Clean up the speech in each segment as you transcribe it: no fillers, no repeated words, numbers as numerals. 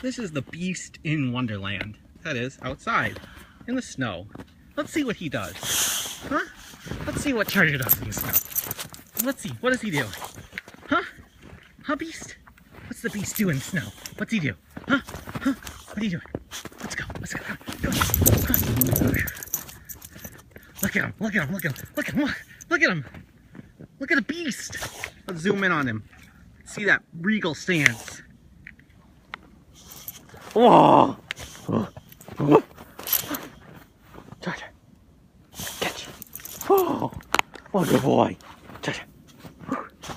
This is the beast in Wonderland. That is, outside, in the snow. Let's see what he does. Huh? Let's see what Charger does in the snow. Let's see, what does he do? Huh? Huh, Beast? What's the Beast do in the snow? What's he do? Huh? Huh? What are you doing? Let's go, let's go. Go. Huh? Look at him, look at him, look at him, look at him, look at him. Look at the Beast. Let's zoom in on him. See that regal stance. Whoa! Charger, catch. Oh, good boy. Charger,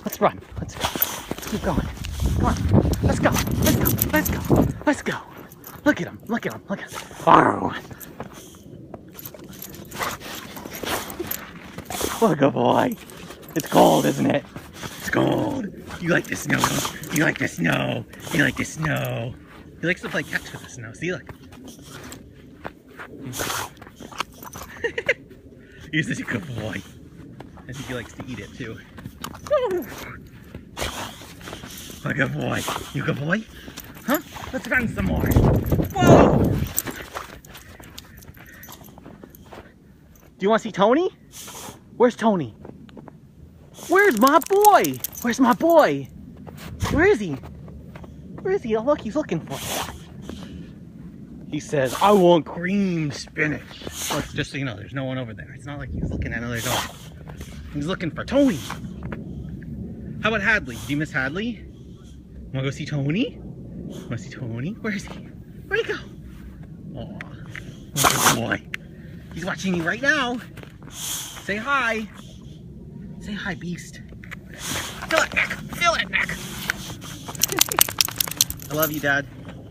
let's run. Let's go. Let's keep going. Come on. Let's go. Let's go. Let's go. Let's go. Look at him. Look at him. Look at him. Oh. What a good boy. It's cold, isn't it? It's cold. You like the snow, don't you? You like the snow. You like the snow. He likes to play catch with the snow. See, look. He's such a good boy. I think he likes to eat it too. What a good boy. You a good boy? Huh? Let's run some more. Whoa! Do you want to see Tony? Where's Tony? Where's my boy? Where's my boy? Where is he? Where is he? Oh, look, he's looking for him. He says, I want cream spinach. Well, just so you know, there's no one over there. It's not like he's looking at another dog. He's looking for Tony. How about Hadley? Do you miss Hadley? Wanna go see Tony? Wanna see Tony? Where is he? Where'd he go? Oh, good boy. He's watching you right now. Say hi. Say hi, Beast. Feel it, Nick. Feel it, Nick. I love you, Dad.